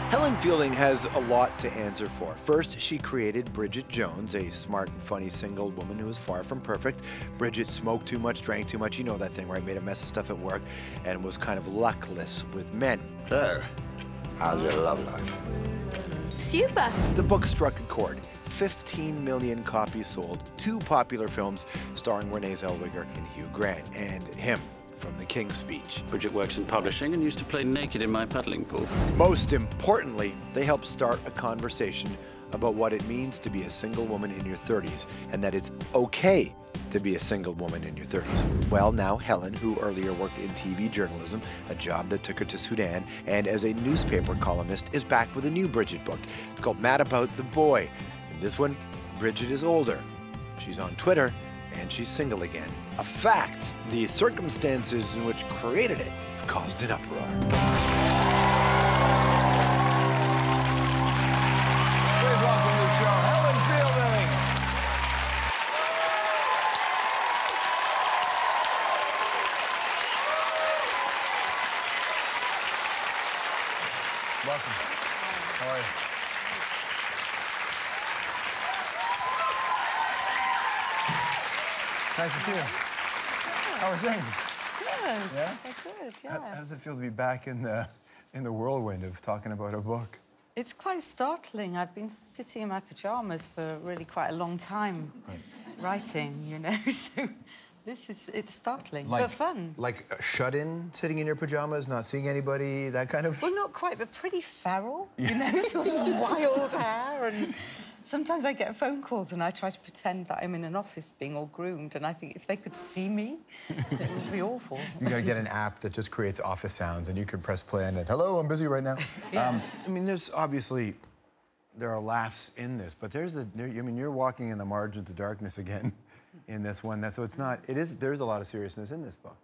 Helen Fielding has a lot to answer for. First, she created Bridget Jones, a smart and funny single woman who was far from perfect. Bridget smoked too much, drank too much, you know that thing, right? Made a mess of stuff at work and was kind of luckless with men. So, how's your love life? Super. The book struck a chord. 15 million copies sold, 2 popular films starring Renee Zellweger and Hugh Grant, and him from The King's Speech. Bridget works in publishing and used to play naked in my paddling pool. Most importantly, they helped start a conversation about what it means to be a single woman in your 30s, and that it's okay to be a single woman in your 30s. Well, now Helen, who earlier worked in TV journalism, a job that took her to Sudan, and as a newspaper columnist, is back with a new Bridget book. It's called Mad About the Boy. In this one, Bridget is older. She's on Twitter, and she's single again. A fact. The circumstances in which created it have caused an uproar. Please welcome to the show, Helen Fielding. Welcome. How are you? Nice to see you. How are things? Good. Yeah? They're good, yeah. How does it feel to be back in the whirlwind of talking about a book? It's quite startling. I've been sitting in my pajamas for really quite a long time writing, you know, so it's startling, but fun. Like shut in, sitting in your pajamas, not seeing anybody, that kind of... Well, not quite, but pretty feral, you know, sort of wild hair. And sometimes I get phone calls and I try to pretend that I'm in an office being all groomed, and I think if they could see me, it would be awful. You gotta get an app that just creates office sounds and you can press play on it. Hello, I'm busy right now. Yeah. I mean, there's obviously, there are laughs in this, but I mean, you're walking in the margins of darkness again in this one. So it's not, there's a lot of seriousness in this book.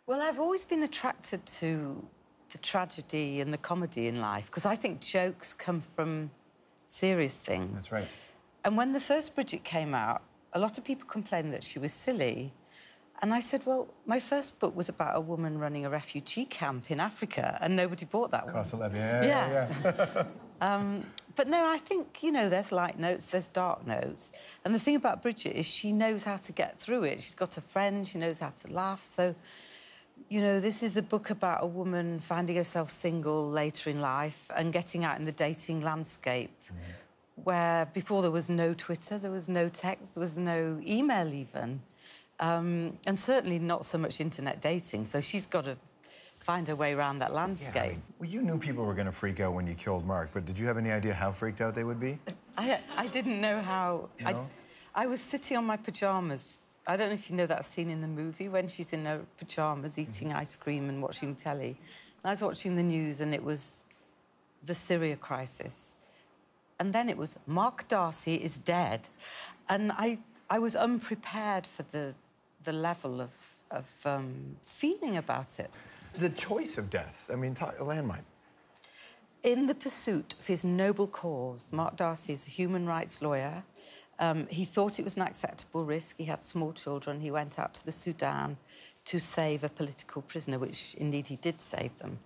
Well, I've always been attracted to the tragedy and the comedy in life, because I think jokes come from serious things. That's right. And when the first Bridget came out, a lot of people complained that she was silly. And I said, well, my first book was about a woman running a refugee camp in Africa, and nobody bought that one. Yeah. But no, I think, you know, there's light notes, there's dark notes. And the thing about Bridget is she knows how to get through it. She's got a friend, she knows how to laugh. So, you know, this is a book about a woman finding herself single later in life and getting out in the dating landscape, where before there was no Twitter, there was no text, there was no email even, and certainly not so much internet dating. So she's got to find her way around that landscape. Yeah, I mean, well, you knew people were going to freak out when you killed Mark, but did you have any idea how freaked out they would be? I didn't know how. You know? I was sitting on my pajamas. I don't know if you know that scene in the movie when she's in her pajamas eating ice cream and watching telly. And I was watching the news and it was the Syria crisis. And then it was, Mark Darcy is dead. And I was unprepared for the level of feeling about it. The choice of death, I mean, a landmine. In the pursuit of his noble cause, Mark Darcy is a human rights lawyer. He thought it was an acceptable risk. He had small children. He went out to the Sudan to save a political prisoner, which indeed he did save them.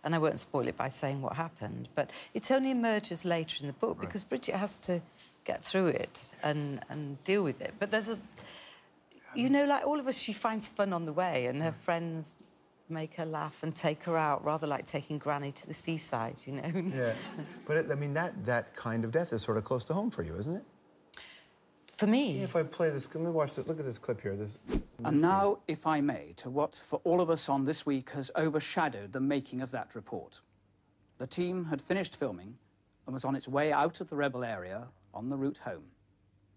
And I won't spoil it by saying what happened, but it only emerges later in the book because Bridget has to get through it and deal with it. But there's you know, like all of us, she finds fun on the way, and her friends make her laugh and take her out, rather like taking Granny to the seaside, you know? Yeah, but I mean, that kind of death is sort of close to home for you, isn't it? For me? Yeah, if I play this, let me watch this. Look at this clip here. And now, if I may, to what, for all of us on this week, has overshadowed the making of that report. The team had finished filming and was on its way out of the rebel area on the route home.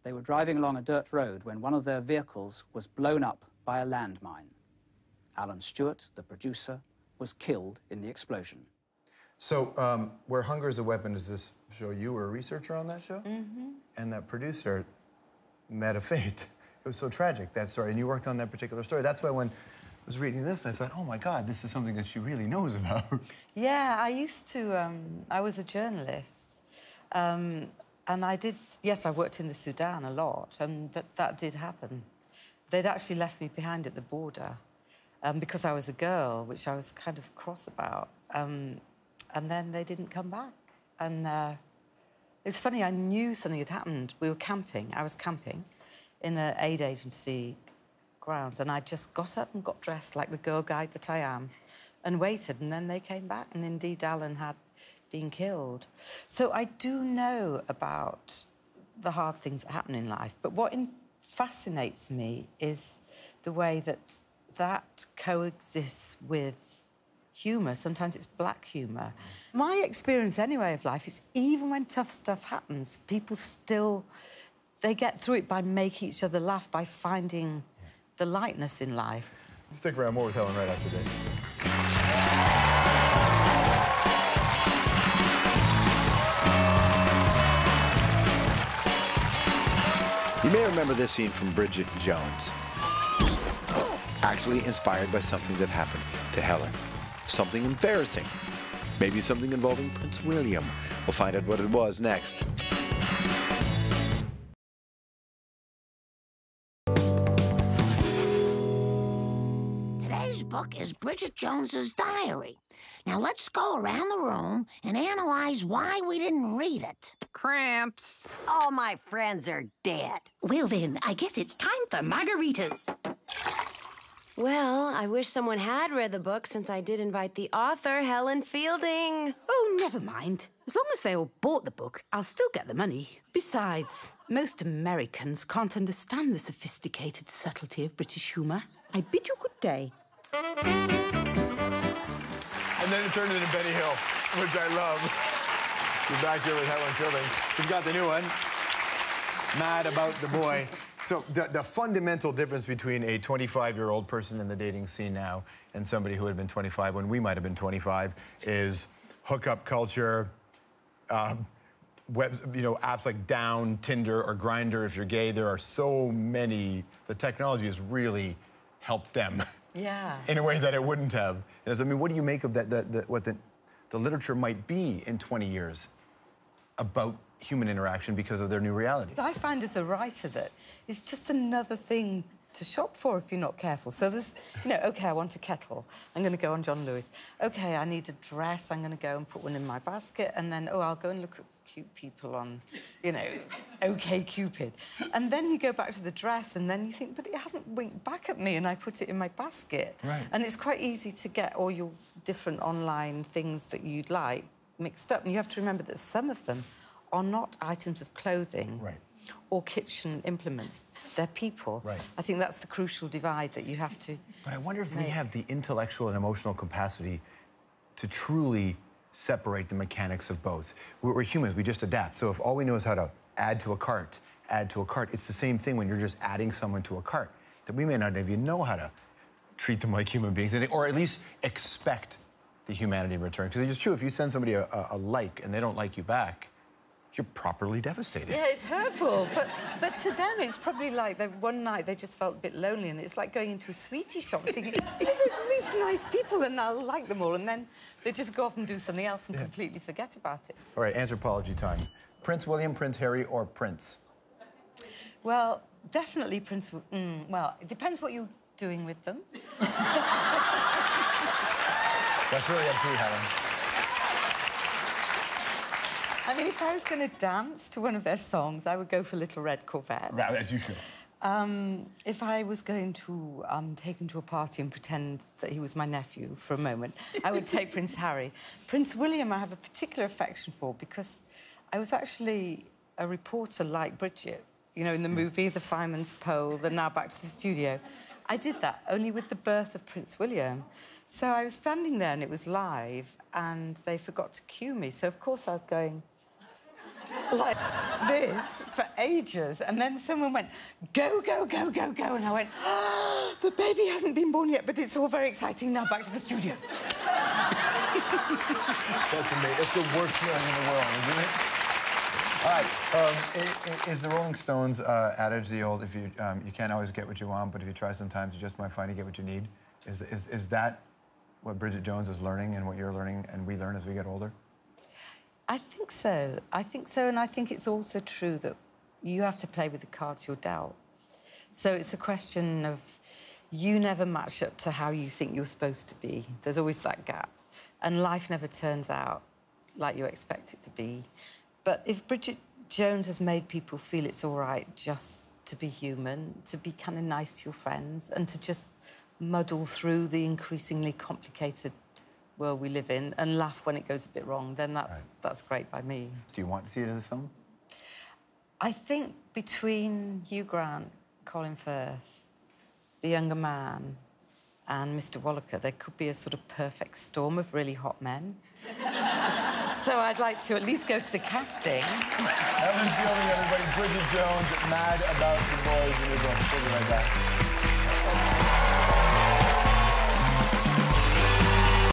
They were driving along a dirt road when one of their vehicles was blown up by a landmine. Alan Stewart, the producer, was killed in the explosion. So, Where Hunger is a Weapon is this show. You were a researcher on that show? Mm-hmm. And that producer met a fate. It was so tragic, that story, and you worked on that particular story. That's why when I was reading this, I thought, oh, my God, this is something that she really knows about. Yeah, I used to... I was a journalist. And I did... Yes, I worked in the Sudan a lot, but that did happen. They'd actually left me behind at the border because I was a girl, which I was kind of cross about. and then they didn't come back. And it's funny, I knew something had happened. We were camping, I was camping in the aid agency grounds, and I just got up and got dressed like the girl guide that I am and waited, and then they came back, and indeed Alan had been killed. So I do know about the hard things that happen in life, but what fascinates me is the way that that coexists with humour. Sometimes it's black humour. My experience anyway of life is even when tough stuff happens, people still, they get through it by making each other laugh, by finding the lightness in life. Stick around, more with Helen right after this. You may remember this scene from Bridget Jones. Actually inspired by something that happened to Helen. Something embarrassing. Maybe something involving Prince William. We'll find out what it was next. Today's book is Bridget Jones's diary. Now let's go around the room and analyze why we didn't read it. Cramps. All my friends are dead. Well then, I guess it's time for margaritas. Well, I wish someone had read the book since I did invite the author, Helen Fielding. Oh, never mind. As long as they all bought the book, I'll still get the money. Besides, most Americans can't understand the sophisticated subtlety of British humour. I bid you good day. And then it turned into Benny Hill, which I love. We're back here with Helen Fielding. We've got the new one, Mad About the Boy. So the fundamental difference between a 25-year-old person in the dating scene now and somebody who had been 25 when we might have been 25 is hookup culture, apps like Down, Tinder, or Grindr. If you're gay, there are so many. The technology has really helped them. Yeah. In a way that it wouldn't have. And I mean, what do you make of what the literature might be in 20 years about human interaction because of their new reality? I find as a writer that it's just another thing to shop for if you're not careful. So there's, OK, I want a kettle. I'm going to go on John Lewis. OK, I need a dress. I'm going to go and put one in my basket. And then, I'll go and look at cute people on, OK Cupid. And then you go back to the dress and then you think, but it hasn't winked back at me, and I put it in my basket. Right. And it's quite easy to get all your different online things that you'd like mixed up. And you have to remember that some of them are not items of clothing. Right. Or kitchen implements. They're people. Right. I think that's the crucial divide that you have to But I wonder if we have the intellectual and emotional capacity to truly separate the mechanics of both. We're humans, we just adapt. So if all we know is how to add to a cart, it's the same thing when you're just adding someone to a cart. That we may not even know how to treat them like human beings, or at least expect the humanity in return. Because it's true, if you send somebody a like and they don't like you back, you're properly devastated. Yeah, it's hurtful, but to them it's probably like one night they just felt a bit lonely, and it's like going into a sweetie shop thinking, there's these nice people and I'll like them all, and then they just go off and do something else and completely forget about it. All right, anthropology time. Prince William, Prince Harry, or Prince? Well, definitely Prince... well, it depends what you're doing with them. That's really up to you, Helen. I mean, if I was going to dance to one of their songs, I would go for Little Red Corvette. Right, as you should. If I was going to take him to a party and pretend that he was my nephew for a moment, I would take Prince Harry. Prince William I have a particular affection for because I was actually a reporter like Bridget, in the movie The Fireman's Pole, the Now Back to the Studio. I did that only with the birth of Prince William. So I was standing there and it was live and they forgot to cue me. So, of course, I was going like this for ages. And then someone went, go, go, go, go, go. And I went, the baby hasn't been born yet, but it's all very exciting. Now back to the studio. That's amazing. That's the worst feeling in the world, isn't it? All right. Is the Rolling Stones adage the old, if you can't always get what you want, but if you try sometimes, you just might find you get what you need? Is that what Bridget Jones is learning and what you're learning and we learn as we get older? I think so. I think so, and I think it's also true that you have to play with the cards you're dealt. So it's a question of you never match up to how you think you're supposed to be. There's always that gap. and life never turns out like you expect it to be. But if Bridget Jones has made people feel it's all right just to be human, to be kind of nice to your friends, and to just muddle through the increasingly complicated world we live in and laugh when it goes a bit wrong, then that's great by me. Do you want to see it as a film? I think between Hugh Grant, Colin Firth, the younger man, and Mr. Wallaker, there could be a sort of perfect storm of really hot men. So I'd like to at least go to the casting. Helen Fielding, everybody. Bridget Jones, Mad About the Boys in the book. We'll be right back.